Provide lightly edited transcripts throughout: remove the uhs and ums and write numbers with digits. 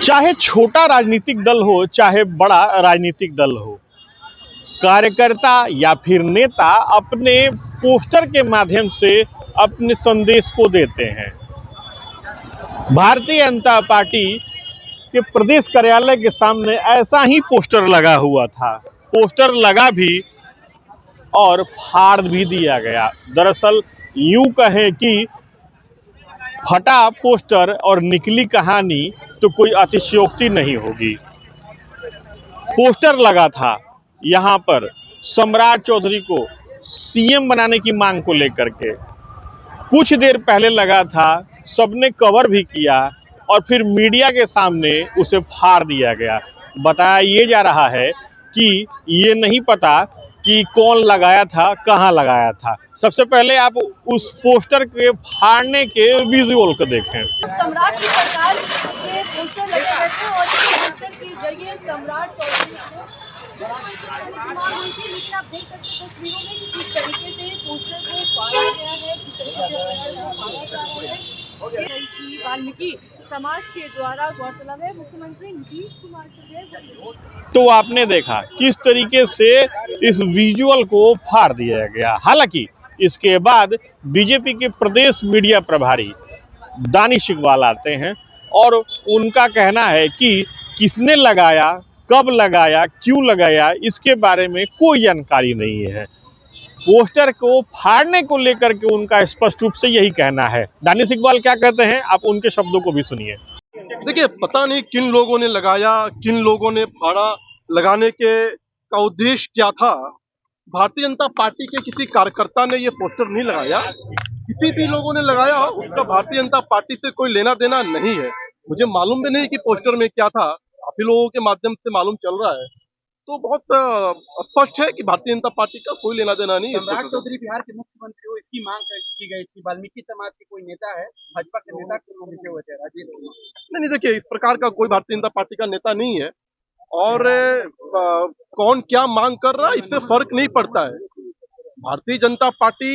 चाहे छोटा राजनीतिक दल हो चाहे बड़ा राजनीतिक दल हो, कार्यकर्ता या फिर नेता अपने पोस्टर के माध्यम से अपने संदेश को देते हैं। भारतीय जनता पार्टी के प्रदेश कार्यालय के सामने ऐसा ही पोस्टर लगा हुआ था। पोस्टर लगा भी और फाड़ भी दिया गया। दरअसल यूं कहें कि फटा पोस्टर और निकली कहानी तो कोई अतिशयोक्ति नहीं होगी। पोस्टर लगा था यहाँ पर सम्राट चौधरी को सीएम बनाने की मांग को लेकर के। कुछ देर पहले लगा था, सबने कवर भी किया और फिर मीडिया के सामने उसे फाड़ दिया गया। बताया ये जा रहा है कि ये नहीं पता कि कौन लगाया था, कहां लगाया था। सबसे पहले आप उस पोस्टर के फाड़ने के विजुअल को देखें। सम्राट की सरकार के पोस्टर लगे हुए थे और पोस्टर के जरिए सम्राट चौधरी को लेकिन आप देख सकते हैं तस्वीरों में कि किस तरीके से पोस्टर को फाड़ा गया है, किस तरीके से फाड़ा जा रहा है। वाल्मीकि समाज के द्वारा गौरतलब है मुख्यमंत्री नीतीश कुमार जो है तो आपने देखा किस तरीके से इस विजुअल को फाड़ दिया गया। हालांकि इसके बाद बीजेपी के प्रदेश मीडिया प्रभारी दानिश इकबाल आते हैं और उनका कहना है कि किसने लगाया, कब लगाया, क्यों लगाया, इसके बारे में कोई जानकारी नहीं है। पोस्टर को फाड़ने को लेकर के उनका स्पष्ट रूप से यही कहना है। दानिश इकबाल क्या कहते हैं, आप उनके शब्दों को भी सुनिए। देखिए, पता नहीं किन लोगों ने लगाया, किन लोगों ने फाड़ा। लगाने के का उद्देश्य क्या था? भारतीय जनता पार्टी के किसी कार्यकर्ता ने ये पोस्टर नहीं लगाया। किसी भी लोगों ने लगाया हो, उसका भारतीय जनता पार्टी से कोई लेना देना नहीं है। मुझे मालूम भी नहीं कि पोस्टर में क्या था, काफी लोगों के माध्यम से मालूम चल रहा है। तो बहुत स्पष्ट है कि भारतीय जनता पार्टी का कोई लेना देना नहीं है। सम्राट चौधरी बिहार के मुख्यमंत्री हो, इसकी मांग की गई थी। वाल्मीकि समाज के कोई नेता है, भाजपा के नेता को लिखे हुए थे राजेश कुमार। नहीं, देखिए, इस प्रकार का कोई भारतीय जनता पार्टी का नेता नहीं है और कौन क्या मांग कर रहा है इससे फर्क नहीं पड़ता है। भारतीय जनता पार्टी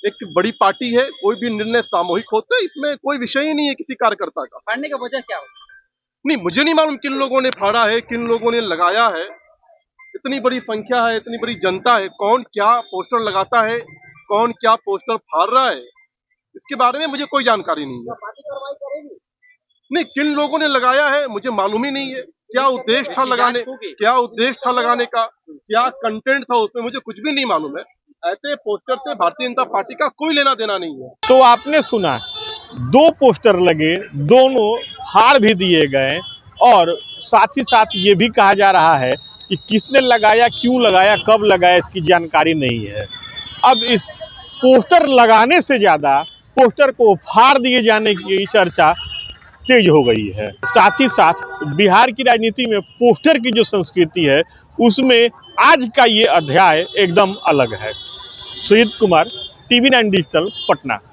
एक बड़ी पार्टी है, कोई भी निर्णय सामूहिक होते हैं, इसमें कोई विषय ही नहीं है किसी कार्यकर्ता का। फाड़ने का वजह क्या हो? नहीं, मुझे नहीं मालूम किन लोगों ने फाड़ा है, किन लोगों ने लगाया है। इतनी बड़ी संख्या है, इतनी बड़ी जनता है, कौन क्या पोस्टर लगाता है, कौन क्या पोस्टर फाड़ रहा है, इसके बारे में मुझे कोई जानकारी नहीं है। पार्टी कार्रवाई करेगी? नहीं, किन लोगों ने लगाया है मुझे मालूम ही नहीं है। क्या उद्देश्य था लगाने, क्या उद्देश्य था लगाने का, क्या कंटेंट था उसमें, मुझे कुछ भी नहीं मालूम है। ऐसे पोस्टर से भारतीय जनता पार्टी का कोई लेना देना नहीं है। तो आपने सुना, दो पोस्टर लगे, दोनों फाड़ भी दिए गए और साथ ही साथ ये भी कहा जा रहा है कि किसने लगाया, क्यों लगाया, कब लगाया, इसकी जानकारी नहीं है। अब इस पोस्टर लगाने से ज्यादा पोस्टर को फाड़ दिए जाने की चर्चा तेज हो गई है। साथ ही साथ बिहार की राजनीति में पोस्टर की जो संस्कृति है उसमें आज का ये अध्याय एकदम अलग है। Sujit Kumar, TV9 digital, Patna.